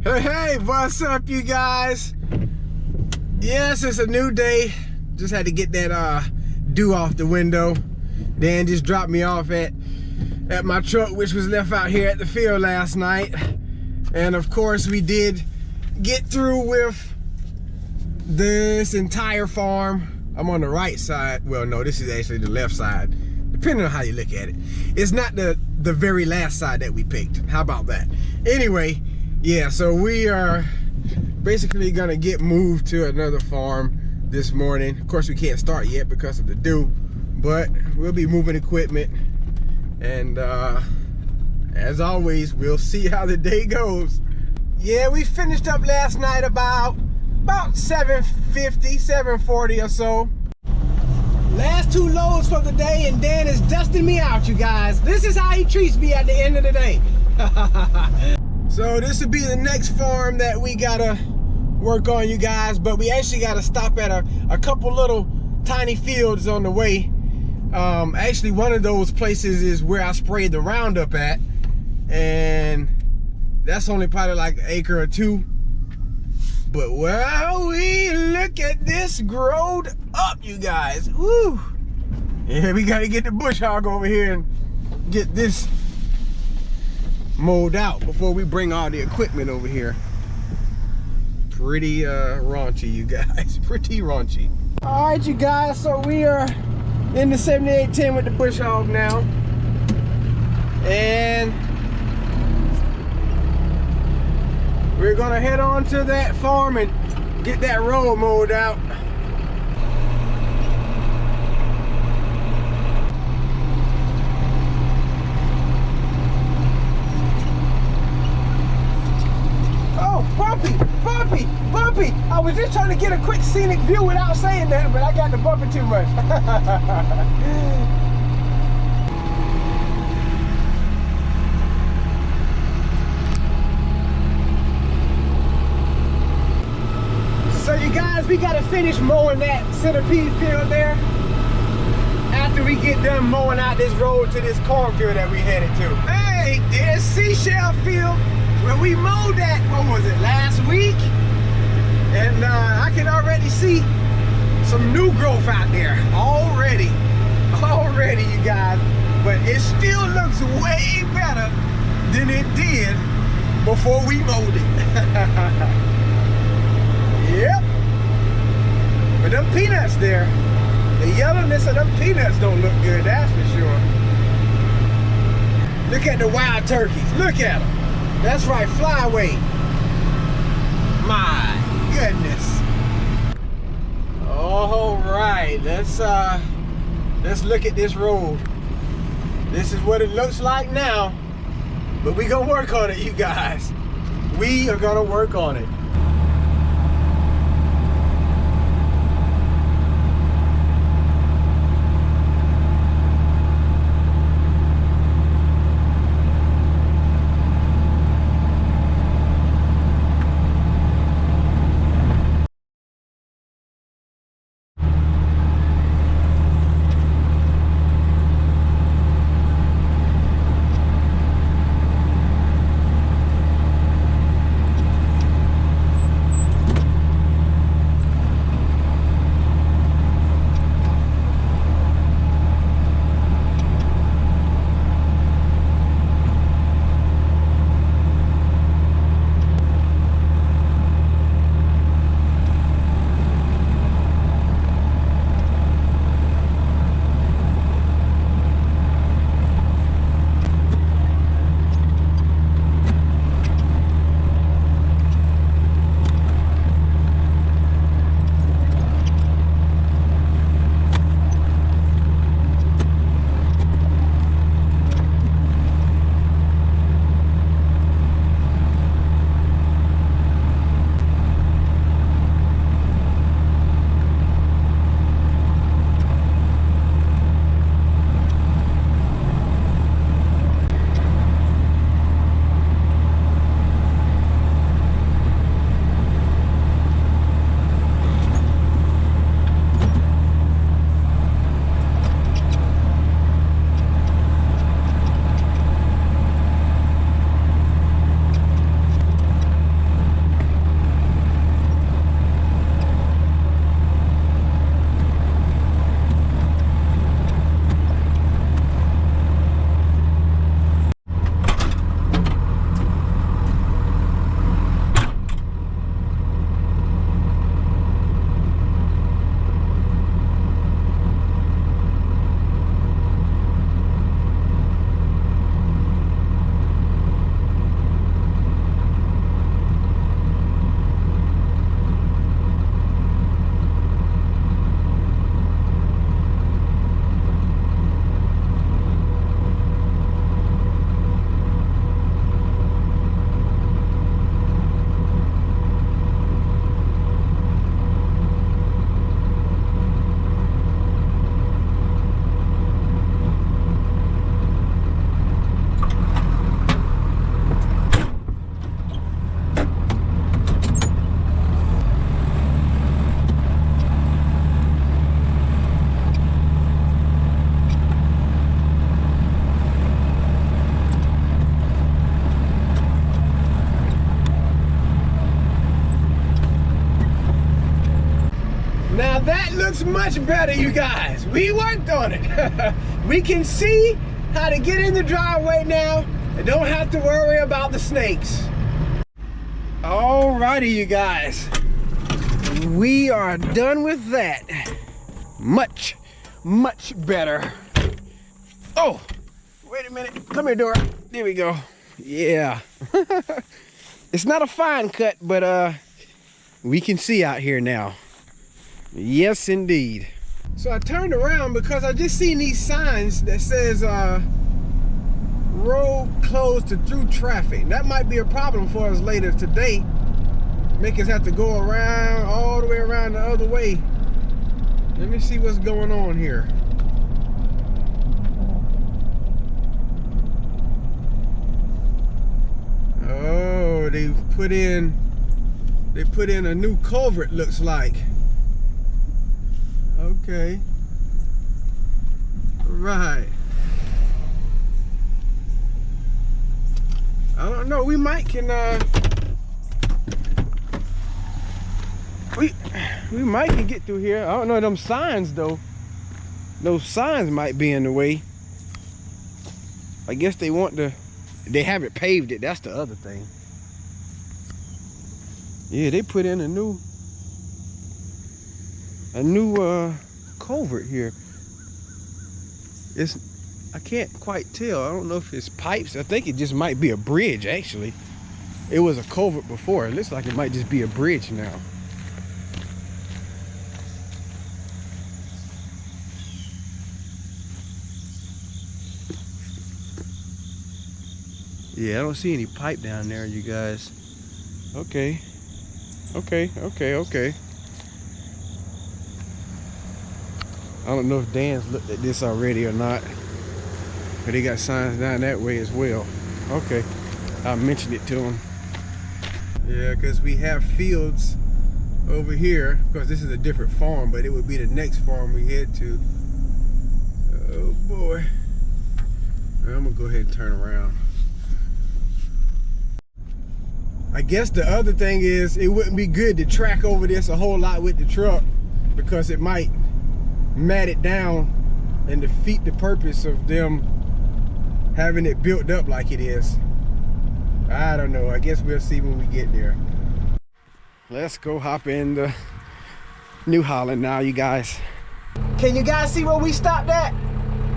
Hey, what's up, you guys? Yes, it's a new day. Just had to get that dew off the window. Dan just dropped me off at my truck, which was left out here at the field last night. And of course, we did get through with this entire farm. I'm on the right side. Well, no, this is actually the left side, depending on how you look at it. It's not the very last side that we picked. How about that? Anyway, yeah, so we are basically gonna get moved to another farm this morning. Of course, we can't start yet because of the dew, but we'll be moving equipment. And as always, we'll see how the day goes. Yeah, we finished up last night about 7:50, 7:40 or so. Last two loads for the day, and Dan is dusting me out, you guys. This is how he treats me at the end of the day. So this would be the next farm that we gotta work on, you guys, but we actually gotta stop at a couple little tiny fields on the way. Actually, one of those places is where I sprayed the Roundup at, and that's only probably like an acre or two. But well, we look at this growed up, you guys. Woo! Yeah, we gotta get the bush hog over here and get this mowed out before we bring all the equipment over here. Pretty raunchy, you guys. Pretty raunchy. All right, you guys, so we are in the 7810 with the bush hog now. And we're gonna head on to that farm and get that road mowed out. Oh, bumpy, bumpy, bumpy. I was just trying to get a quick scenic view without saying that, but I got to bumping too much. So you guys, we gotta finish mowing that centipede field there after we get done mowing out this road to this cornfield that we headed to. Hey, there's seashell field where we mowed that, what was it, last week? And I can already see some new growth out there already, you guys. But it still looks way better than it did before we mowed it. Yep. But them peanuts there, the yellowness of them peanuts don't look good, that's for sure. Look at the wild turkeys. Look at them. That's right, flyway. My goodness. All right, let's look at this road. This is what it looks like now, but we gonna work on it, you guys. We are gonna work on it. looks much better, you guys. We worked on it. We can see how to get in the driveway now and don't have to worry about the snakes. Alrighty, you guys. We are done with that. Much, much better. Oh, wait a minute. Come here, Dora. There we go. Yeah. It's not a fine cut, but we can see out here now. Yes, indeed. So I turned around because I just seen these signs that says road closed to through traffic. That might be a problem for us later today. Make us have to go around, all the way around the other way. Let me see what's going on here. Oh, they put in a new culvert, looks like. Okay. Right. I don't know, we might can we might can get through here. I don't know them signs though. Those signs might be in the way. I guess they haven't paved it, that's the other thing. Yeah, they put in a new culvert here. I can't quite tell. I don't know if it's pipes. I think it just might be a bridge actually. It was a culvert before. It looks like it might just be a bridge now. Yeah, I don't see any pipe down there, you guys. Okay. Okay. I don't know if Dan's looked at this already or not, but they got signs down that way as well. Okay, I'll mention it to him. Yeah, because we have fields over here. Of course, this is a different farm, but it would be the next farm we head to. Oh boy. I'm gonna go ahead and turn around. I guess the other thing is it wouldn't be good to track over this a whole lot with the truck because it might mat it down and defeat the purpose of them having it built up like it is. I don't know. I guess we'll see when we get there. Let's go hop in the New Holland now, you guys. Can you guys see where we stopped at?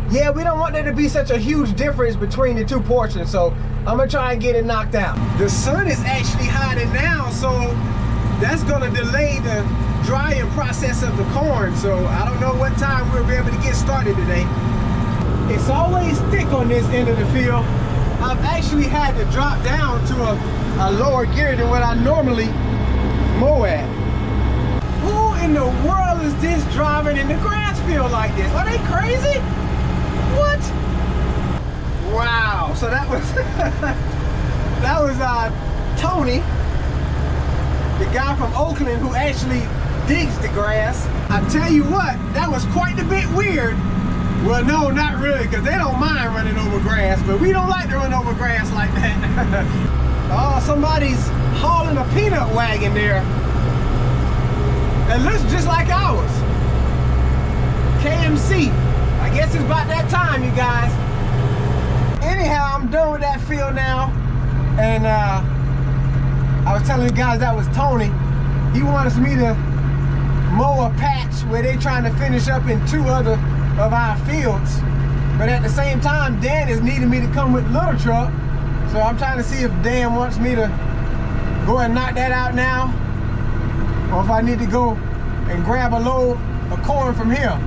Yeah, we don't want there to be such a huge difference between the two portions, so I'm gonna try and get it knocked out. The sun is actually hiding now, so that's gonna delay the drying process of the corn, so I don't know what time we'll be able to get started today. It's always thick on this end of the field. I've actually had to drop down to a lower gear than what I normally mow at. Who in the world is this driving in the grass field like this? Are they crazy? What? Wow, so that was Tony, the guy from Oakland who actually digs the grass. I tell you what, that was quite a bit weird. Well, no, not really, because they don't mind running over grass, but we don't like to run over grass like that. Oh, somebody's hauling a peanut wagon there. It looks just like ours. KMC. I guess it's about that time, you guys. Anyhow, I'm done with that field now. And I was telling you guys that was Tony. He wants me to mow a patch where they're trying to finish up in 2 other of our fields. But at the same time, Dan is needing me to come with the little truck. So I'm trying to see if Dan wants me to go and knock that out now, or if I need to go and grab a load of corn from here.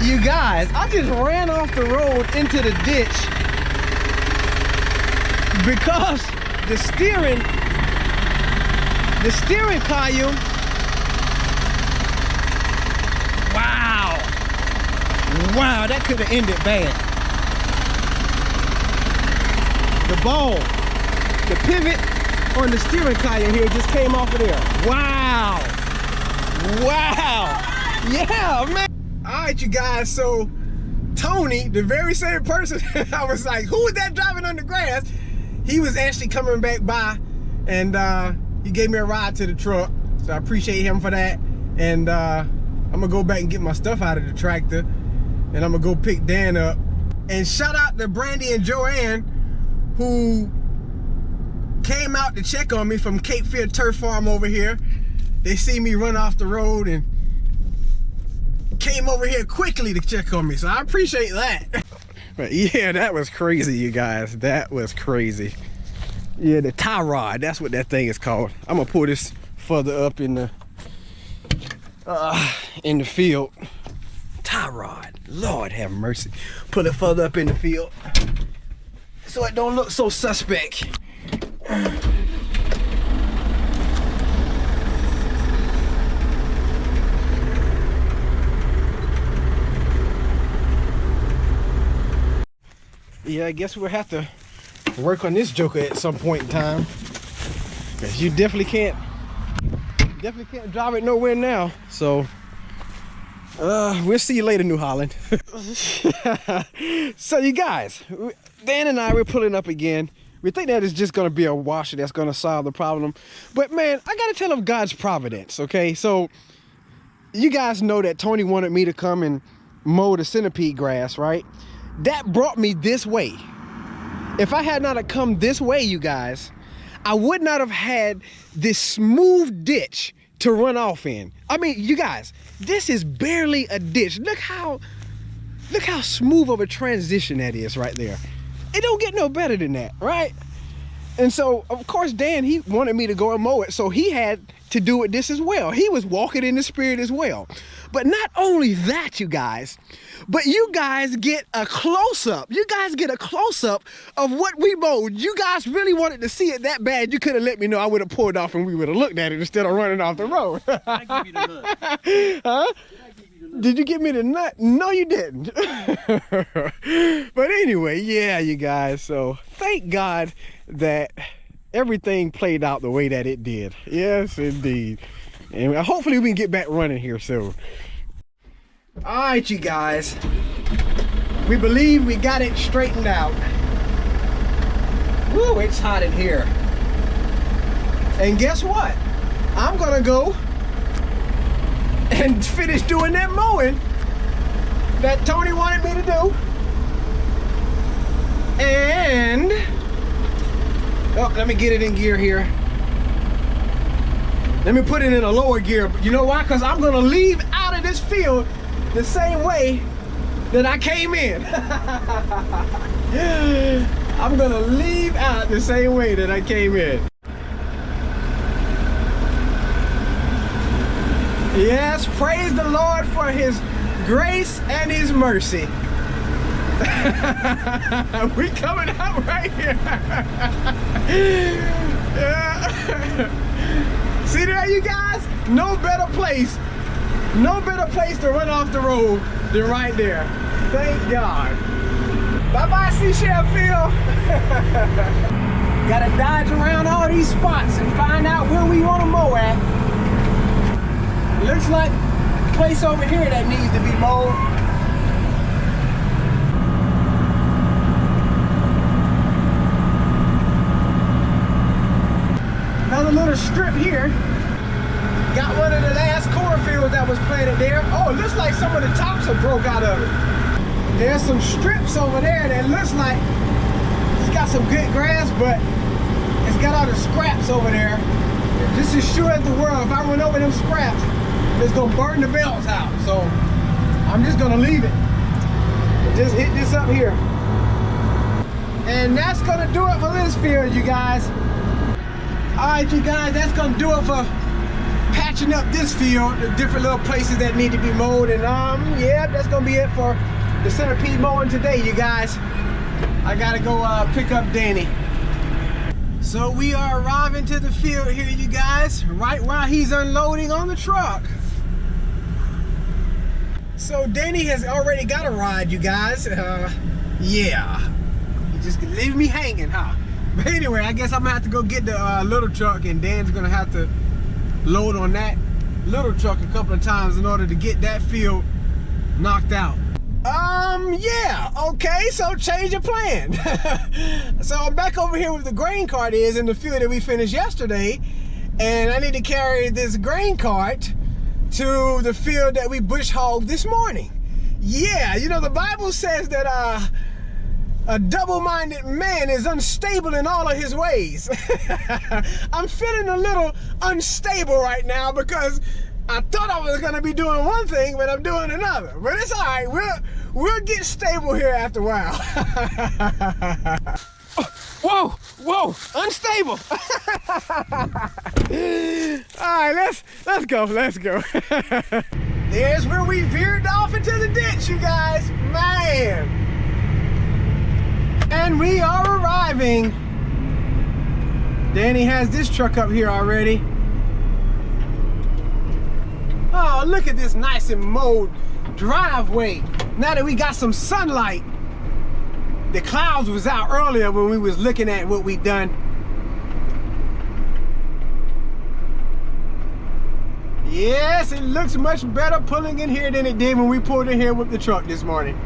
You guys, I just ran off the road into the ditch because the steering column, wow, that could have ended bad. The ball, the pivot on the steering column here just came off of there. Wow, yeah, man. All right, you guys, so Tony, the very same person, I was like, who is that driving on the grass? He was actually coming back by, and he gave me a ride to the truck, so I appreciate him for that. and I'm gonna go back and get my stuff out of the tractor, and I'm gonna go pick Dan up. And shout out to Brandy and Joanne, who came out to check on me from Cape Fear Turf Farm over here. They see me run off the road and came over here quickly to check on me, so I appreciate that. But yeah, that was crazy, you guys. That was crazy. Yeah, the tie rod, that's what that thing is called. I'm gonna pull this further up in the field. Tie rod, Lord have mercy. Pull it further up in the field so it don't look so suspect. Yeah, I guess we'll have to work on this joker at some point in time, because you definitely can't drive it nowhere now. So we'll see you later, New Holland. So you guys, Dan and I, we're pulling up again. We think that it's just gonna be a washer that's gonna solve the problem, but man, I gotta tell them God's providence. Okay, so you guys know that Tony wanted me to come and mow the centipede grass, right? That brought me this way. If I had not have come this way, you guys, I would not have had this smooth ditch to run off in. I mean, you guys, this is barely a ditch. Look how smooth of a transition that is right there. It don't get no better than that, right? And so, of course, Dan, he wanted me to go and mow it, so he had to do it this as well. He was walking in the spirit as well. But not only that, you guys, but you guys get a close-up. You guys get a close-up of what we mowed. You guys really wanted to see it that bad. You could have let me know. I would have pulled off and we would have looked at it instead of running off the road. I give you the nut. Huh? Did you give me the nut? No, you didn't. But anyway, yeah, you guys. So thank God that everything played out the way that it did. Yes, indeed. And hopefully we can get back running here soon. All right, you guys. We believe we got it straightened out. Woo, it's hot in here. And guess what? I'm gonna go and finish doing that mowing that Tony wanted me to do. And oh, let me get it in gear here. Let me put it in a lower gear. You know why? Because I'm gonna leave out of this field the same way that I came in. I'm gonna leave out the same way that I came in. Yes, praise the Lord for his grace and his mercy. We coming out right here. See there, you guys? No better place to run off the road than right there. Thank God. Bye-bye, Seashell Field. Gotta dodge around all these spots and find out where we want to mow at. Looks like a place over here that needs to be mowed. Another little strip here. Got one of the last cornfields that was planted there. Oh, it looks like some of the tops have broke out of it. There's some strips over there that looks like it's got some good grass, but it's got all the scraps over there. Just as sure as the world, if I run over them scraps, it's gonna burn the belts out. So I'm just gonna leave it. Just hit this up here. And that's gonna do it for this field, you guys. All right, you guys, that's gonna do it for patching up this field, the different little places that need to be mowed. And yeah, that's gonna be it for the centipede mowing today, you guys. I gotta go pick up Danny. So we are arriving to the field here, you guys, right while he's unloading on the truck. So Danny has already got a ride, you guys. Yeah, you just leave me hanging, huh? But anyway, I guess I'm gonna have to go get the little truck, and Dan's gonna have to load on that little truck a couple of times in order to get that field knocked out. Yeah, okay, so change of plan. So I'm back over here with the grain cart in the field that we finished yesterday, and I need to carry this grain cart to the field that we bush hogged this morning. Yeah, you know, the Bible says that a double-minded man is unstable in all of his ways. I'm feeling a little unstable right now because I thought I was gonna be doing one thing, but I'm doing another. But it's all right, we'll get stable here after a while. Whoa, whoa, unstable. All right, let's go. There's where we veered off into the ditch, you guys, man. And we are arriving. Danny has this truck up here already. Oh, look at this nice and mowed driveway. Now that we got some sunlight. The clouds was out earlier when we was looking at what we done. Yes, it looks much better pulling in here than it did when we pulled in here with the truck this morning.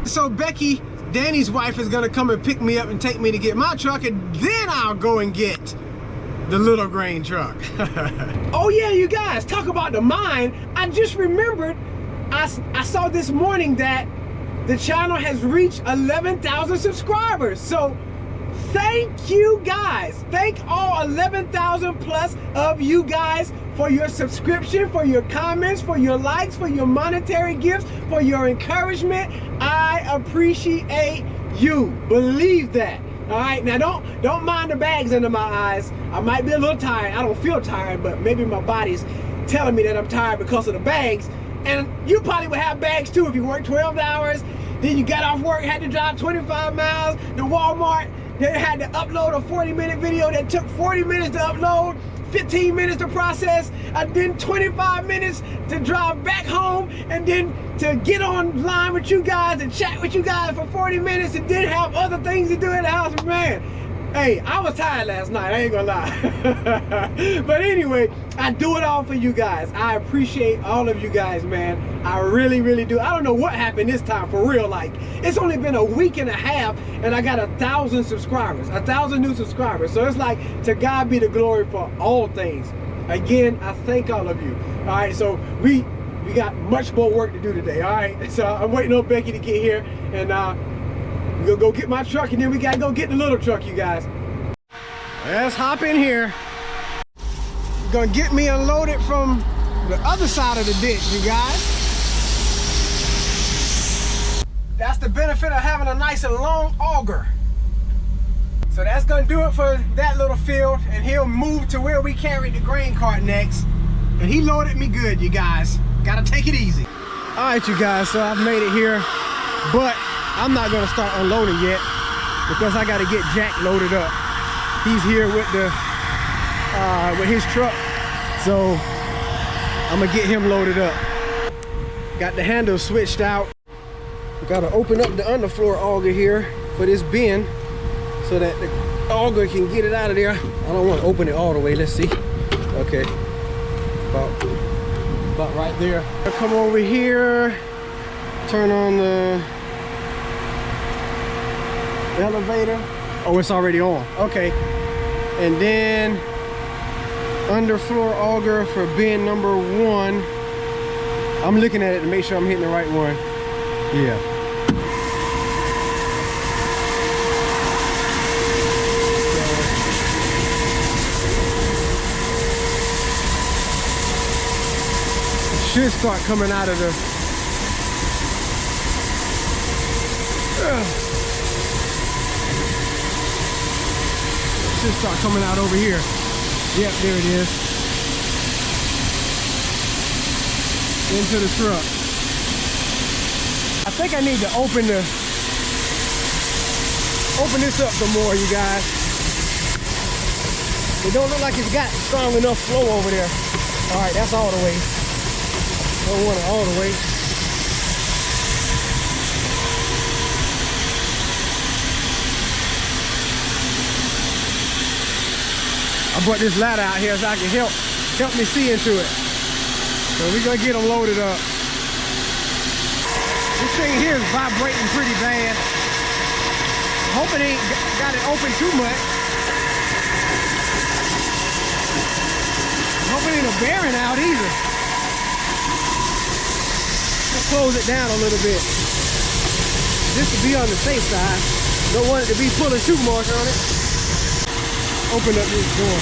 So Becky, Danny's wife, is gonna come and pick me up and take me to get my truck, and then I'll go and get the little grain truck. Oh yeah, you guys, talk about the mind. I just remembered, I saw this morning that the channel has reached 11,000 subscribers. So thank you guys. Thank all 11,000 plus of you guys for your subscription, for your comments, for your likes, for your monetary gifts, for your encouragement. I appreciate you. Believe that. All right, now don't mind the bags under my eyes. I might be a little tired. I don't feel tired, but maybe my body's telling me that I'm tired because of the bags. And you probably would have bags too if you worked 12 hours, then you got off work, had to drive 25 miles to Walmart, then had to upload a 40-minute video that took 40 minutes to upload, 15 minutes to process, and then 25 minutes to drive back home, and then to get online with you guys and chat with you guys for 40 minutes, and then have other things to do in the house. Man, hey, I was tired last night, I ain't gonna lie. But anyway, I do it all for you guys. I appreciate all of you guys, man. I really, really do. I don't know what happened this time, for real. Like, it's only been a week and a half, and I got 1,000 subscribers, 1,000 new subscribers. So it's like, to God be the glory for all things. Again, I thank all of you. All right, so we got much more work to do today, all right? So I'm waiting on Becky to get here, and we're gonna go get my truck, and then we gotta go get the little truck, you guys. Let's hop in here. Gonna get me unloaded from the other side of the ditch, you guys. That's the benefit of having a nice and long auger. So that's gonna do it for that little field, and he'll move to where we carried the grain cart next. And he loaded me good, you guys. Gotta take it easy. All right, you guys, so I've made it here, but I'm not gonna start unloading yet because I gotta get Jack loaded up. He's here with his truck, so I'm gonna get him loaded up. Got the handle switched out. Gotta open up the underfloor auger here for this bin so that the auger can get it out of there. I don't want to open it all the way. Let's see. Okay, about right there. I'll come over here, turn on the elevator. Oh, it's already on. Okay, and then underfloor auger for bin number 1. I'm looking at it to make sure I'm hitting the right one. Yeah. Should start coming out of the should start coming out over here. Yep, there it is. Into the truck. I think I need to open this up some more, you guys. It don't look like it's got strong enough flow over there. All right, that's all the way. Don't want it all the way. I brought this ladder out here so I can help me see into it. So we're gonna get them loaded up. This thing here is vibrating pretty bad. Hope it ain't got it open too much. Hope it ain't a bearing out either. close it down a little bit, just to be on the safe side. Don't want it to be pulling too much on it. Open up this door.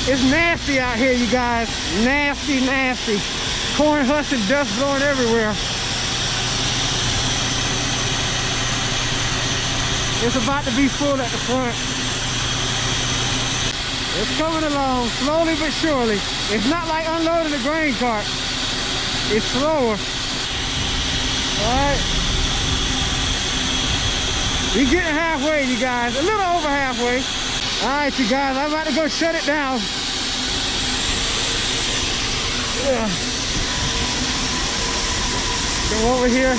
It's nasty out here, you guys. Nasty, nasty. Corn husk and dust blowing everywhere. It's about to be full at the front. It's coming along, slowly but surely. It's not like unloading a grain cart. It's slower. All right. We're getting halfway, you guys. A little over halfway. All right, you guys, I'm about to go shut it down. Yeah. Come over here.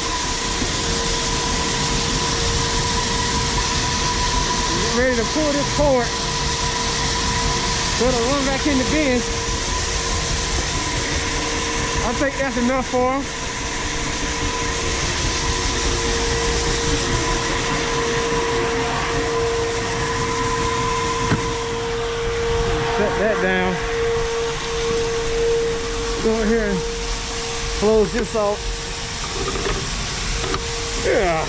Get ready to pull this cord. So it'll run back in the bin. I think that's enough for him. Set that down. Go over here and close this off. Yeah.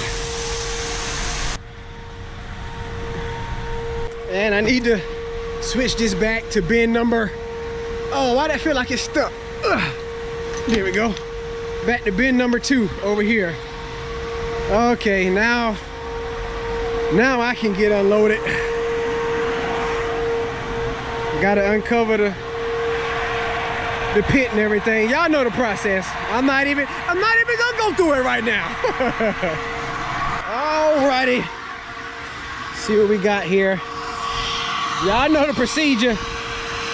And I need to switch this back to bin number. Oh, why did I feel like it's stuck? Ugh. There we go. Back to bin number 2 over here. Okay, now I can get unloaded. Gotta uncover the pit and everything. Y'all know the process. I'm not even gonna go through it right now. Alrighty. See what we got here. Y'all know the procedure.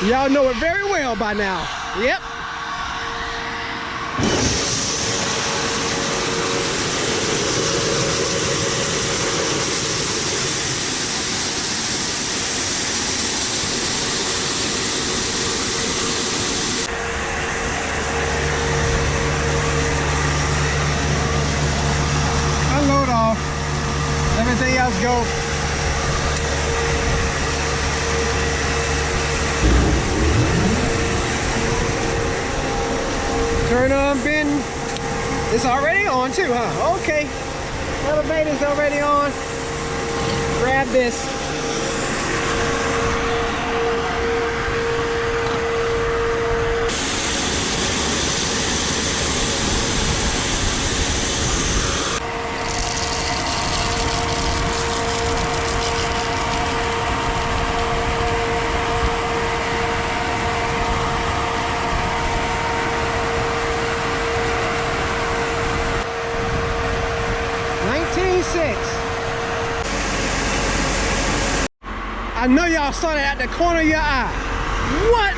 Y'all know it very well by now. Yep. Unload off. Everything else go. Turn on bin. It's already on too, huh? Okay. Elevator's already on. Grab this. I know y'all saw that at the corner of your eye. What?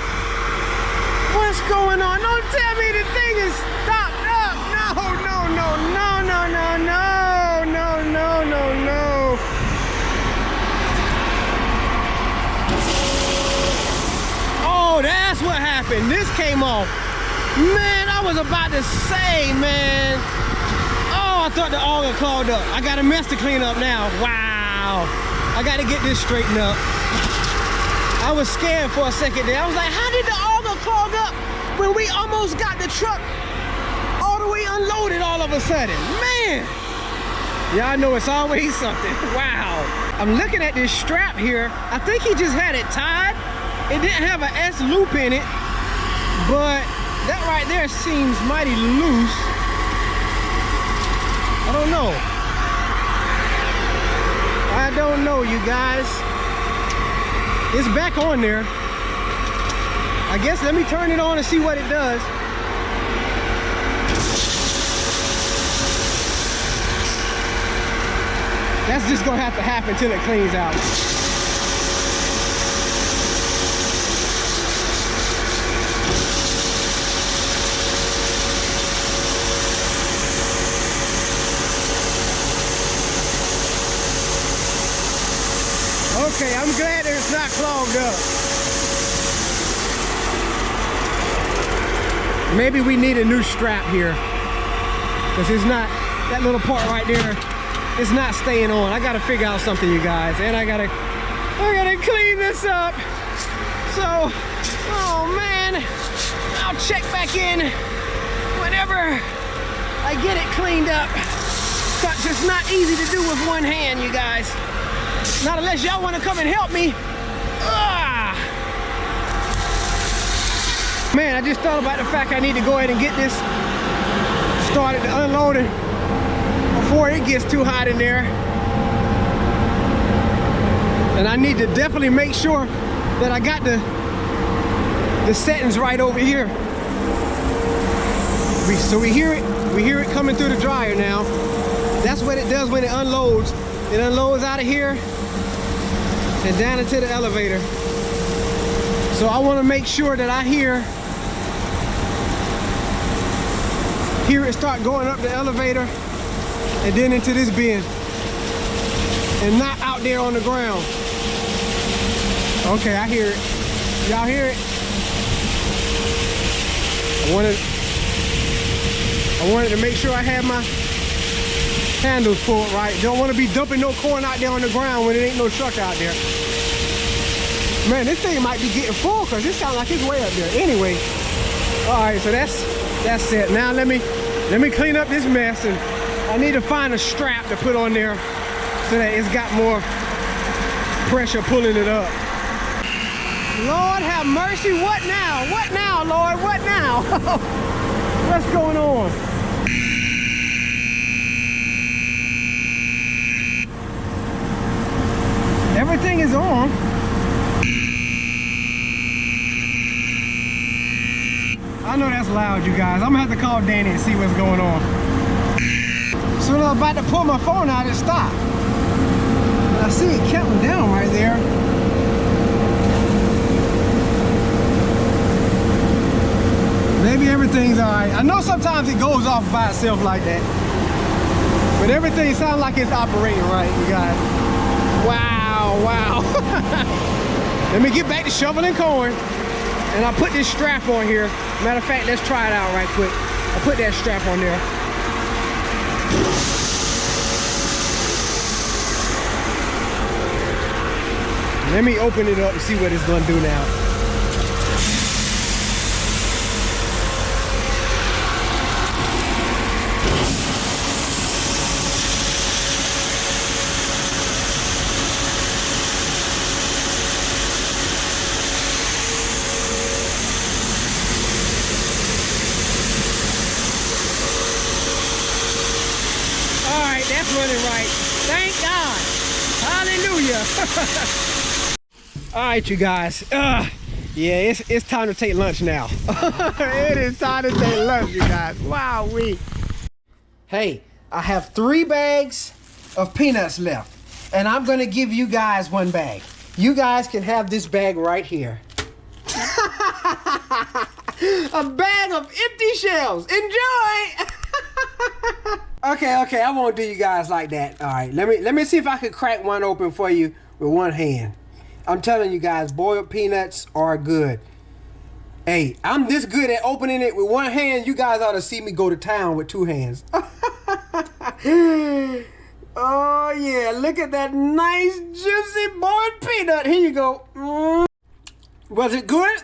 What's going on? Don't tell me the thing is stopped up. No, no, no, no, no, no, no, no, no, no, no. Oh, that's what happened. This came off. Man, I was about to say, man. Oh, I thought the auger clogged up. I got a mess to clean up now. Wow. I got to get this straightened up. I was scared for a second there. I was like, how did the auger clog up when we almost got the truck all the way unloaded all of a sudden? Man, y'all know it's always something. Wow. I'm looking at this strap here. I think he just had it tied. It didn't have an S loop in it, but that right there seems mighty loose. I don't know. I don't know, you guys. It's back on there. I guess let me turn it on and see what it does. That's just gonna have to happen till it cleans out. Okay, I'm glad that it's not clogged up. Maybe we need a new strap here, because it's not, that little part right there, it's not staying on. I gotta figure out something, you guys, and I gotta We're gonna clean this up. So, oh man, I'll check back in whenever I get it cleaned up. Cause it's not easy to do with one hand, you guys. Not unless y'all wanna come and help me. Man, I just thought about the fact I need to go ahead and get this started to unloading before it gets too hot in there. And I need to definitely make sure that I got the settings right over here. So we hear it coming through the dryer now. That's what it does when it unloads. It unloads out of here and down into the elevator. So I want to make sure that I hear it start going up the elevator and then into this bin and not out there on the ground. Okay, I hear it. Y'all hear it? I wanted to make sure I had my handles pulled right. Don't want to be dumping no corn out there on the ground when it ain't no truck out there. Man, this thing might be getting full because it sounds like it's way up there. Anyway, all right, so that's it. Now let me clean up this mess, and I need to find a strap to put on there so that it's got more pressure pulling it up. Lord have mercy, what now? What now, Lord, what now? What's going on? Everything is on. I know that's loud, you guys. I'm gonna have to call Danny and see what's going on. As soon as I'm about to pull my phone out, it stopped. I see it counting down right there. Maybe everything's all right. I know sometimes it goes off by itself like that, but everything sounds like it's operating right, you guys. Wow, wow. Let me get back to shoveling corn, and I'll put this strap on here. Matter of fact, let's try it out right quick. I'll put that strap on there. Let me open it up and see what it's gonna do now. That's running right. Thank God. Hallelujah. All right, you guys. Yeah, it's time to take lunch now. It is time to take lunch, you guys. Wow, Hey, I have 3 bags of peanuts left, and I'm gonna give you guys 1 bag. You guys can have this bag right here. A bag of empty shells. Enjoy. Okay, I won't do you guys like that. All right, let me see if I could crack one open for you with 1 hand. I'm telling you guys, boiled peanuts are good. Hey, I'm this good at opening it with 1 hand. You guys ought to see me go to town with 2 hands. Oh yeah, look at that nice juicy boiled peanut. Here you go. Was it good?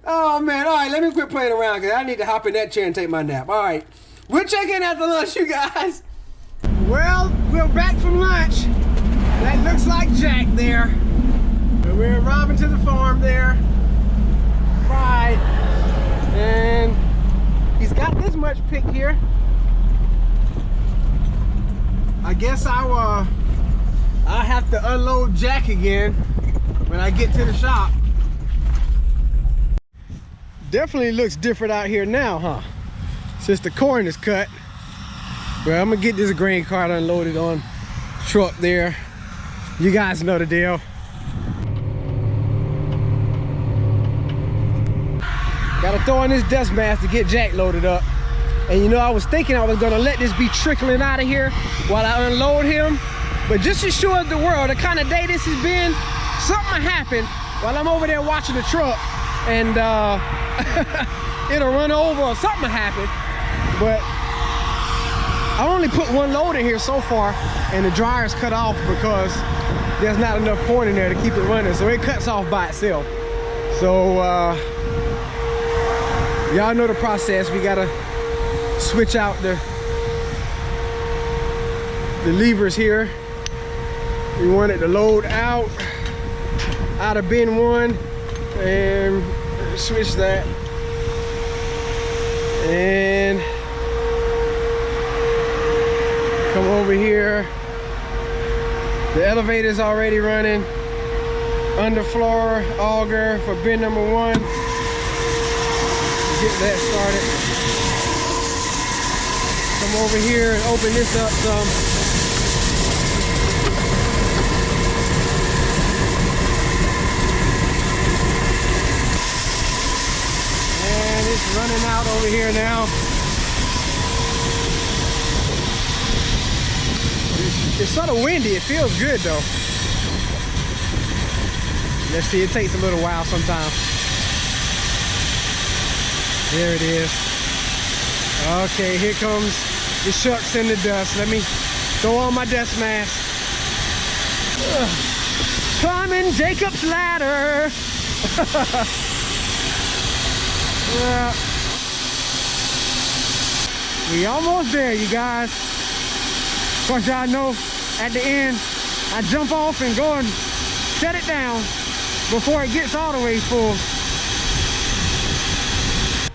Oh man, all right, let me quit playing around because I need to hop in that chair and take my nap. All right, we'll check in after lunch, you guys. Well, we're back from lunch. That looks like Jack there. And we're arriving to the farm there. Right. And he's got this much picked here. I guess I'll have to unload Jack again when I get to the shop. Definitely looks different out here now, huh? Since the corn is cut. Well, I'm gonna get this grain cart unloaded on truck there. You guys know the deal. Gotta throw in this dust mask to get Jack loaded up. And you know, I was thinking I was gonna let this be trickling out of here while I unload him. But just to show the world the kind of day this has been, something happened while I'm over there watching the truck, and it'll run over or something happened. But I only put one load in here so far, and the dryer's cut off because there's not enough corn in there to keep it running, so it cuts off by itself. So y'all know the process. We gotta switch out the levers here. We want it to load out of bin 1 and switch that. And come over here. The elevator's already running. Underfloor auger for bin number 1. Get that started. Come over here and open this up some. And it's running out over here now. It's sort of windy. It feels good though. Let's see, it takes a little while sometimes. There it is. Okay, here comes the shucks and the dust. Let me throw on my dust mask. Climbing Jacob's ladder. We almost there, you guys. Of course, y'all know at the end, I jump off and go and set it down before it gets all the way full.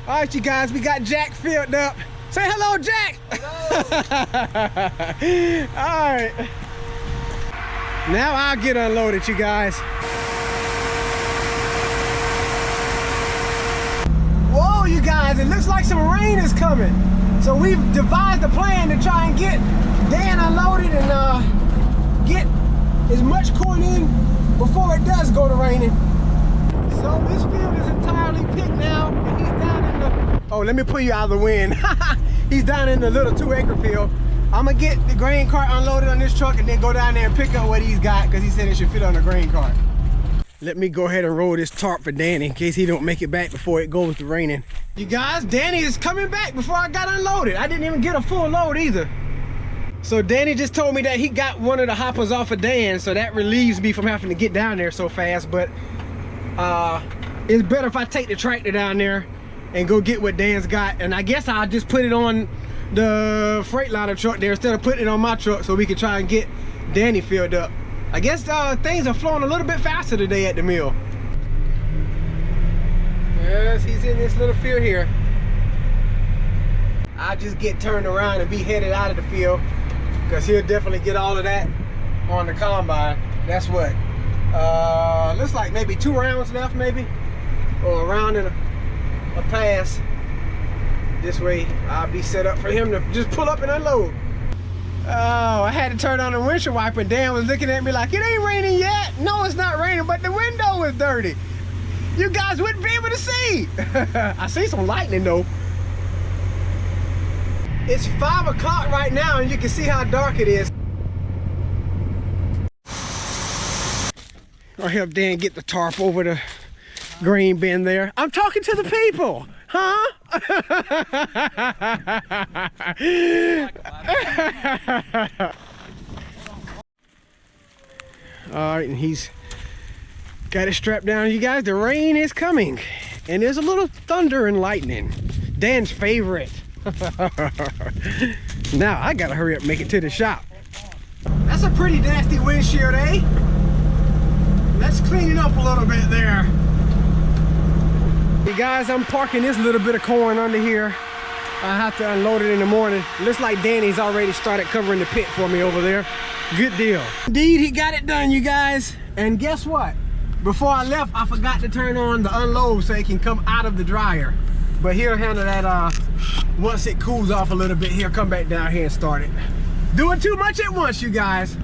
All right, you guys, we got Jack filled up. Say hello, Jack. Hello. All right. Now I'll get unloaded, you guys. Whoa, you guys, it looks like some rain is coming. So we've devised a plan to try and get Dan unloaded and get as much corn in before it does go to raining. So this field is entirely picked now. He's down in the... Oh, let me pull you out of the wind. He's down in the little 2-acre field. I'm gonna get the grain cart unloaded on this truck and then go down there and pick up what he's got because he said it should fit on the grain cart. Let me go ahead and roll this tarp for Danny in case he don't make it back before it goes to raining. You guys, Danny is coming back before I got unloaded. I didn't even get a full load either. So Danny just told me that he got one of the hoppers off of Dan, so that relieves me from having to get down there so fast. But it's better if I take the tractor down there and go get what Dan's got. And I guess I'll just put it on the Freightliner truck there instead of putting it on my truck so we can try and get Danny filled up. I guess things are flowing a little bit faster today at the mill. Yes, he's in this little field here. I'll just get turned around and be headed out of the field because he'll definitely get all of that on the combine. That's what, looks like maybe 2 rounds left maybe, or a round and a pass. This way I'll be set up for him to just pull up and unload. Oh, I had to turn on the windshield wiper. Dan was looking at me like, it ain't raining yet. No, it's not raining, but the window is dirty. You guys wouldn't be able to see. I see some lightning though. It's 5 o'clock right now and you can see how dark it is. I'll help Dan get the tarp over the grain bin there. I'm talking to the people, huh? All right, and he's got it strapped down. You guys, the rain is coming and there's a little thunder and lightning. Dan's favorite. Now I gotta hurry up and make it to the shop. That's a pretty nasty windshield, eh? Let's clean it up a little bit there. Hey guys, I'm parking this little bit of corn under here. I have to unload it in the morning. Looks like Danny's already started covering the pit for me over there. Good deal. Indeed, he got it done, you guys. And guess what? Before I left, I forgot to turn on the unload so it can come out of the dryer. But he'll handle that once it cools off a little bit. He'll come back down here and start it. Doing too much at once, you guys.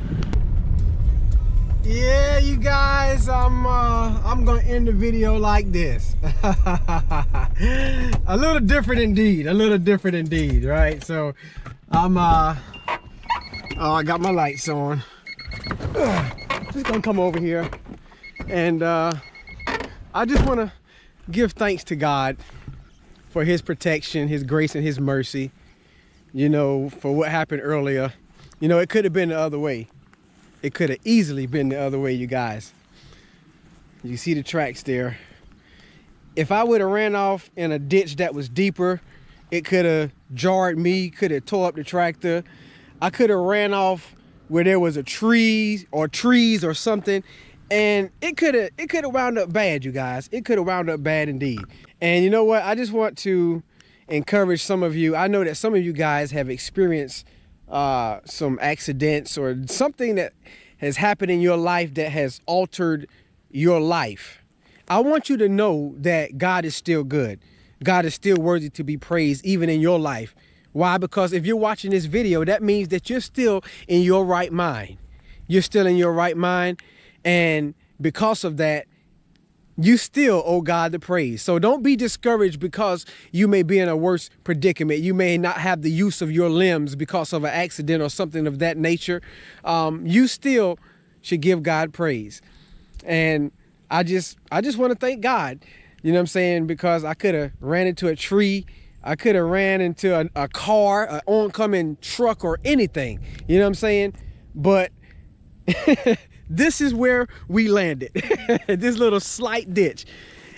Yeah, you guys, I'm gonna end the video like this. A little different indeed, right? So I'm oh, I got my lights on. Just gonna come over here and I just want to give thanks to God for his protection, his grace, and his mercy. you know, for what happened earlier. You know, it could have been the other way. It could have easily been the other way, you guys. You see the tracks there. If I would have ran off in a ditch that was deeper, it could have jarred me, could have tore up the tractor. I could have ran off where there was a tree or trees or something, and it could have wound up bad, you guys. It could have wound up bad indeed. And you know what? I just want to encourage some of you. I know that some of you guys have experienced some accidents or something that has happened in your life that has altered your life. I want you to know that God is still good. God is still worthy to be praised even in your life. Why? Because if you're watching this video, that means that you're still in your right mind. You're still in your right mind. And because of that, you still owe God the praise. So don't be discouraged because you may be in a worse predicament. You may not have the use of your limbs because of an accident or something of that nature. You still should give God praise. And I just want to thank God, you know what I'm saying? Because I could have ran into a tree. I could have ran into a car, an oncoming truck or anything, you know what I'm saying? But this is where we landed, this little slight ditch.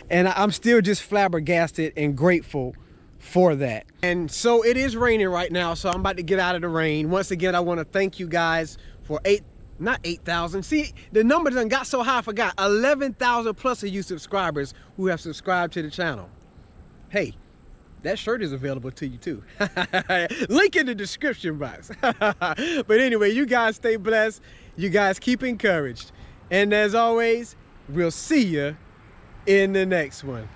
And I'm still just flabbergasted and grateful for that. And so it is raining right now, so I'm about to get out of the rain. Once again, I want to thank you guys for not 8,000. See, the number done got so high, I forgot. 11,000 plus of you subscribers who have subscribed to the channel. Hey, that shirt is available to you too. Link in the description box. But anyway, you guys stay blessed. You guys keep encouraged. And as always, we'll see you in the next one.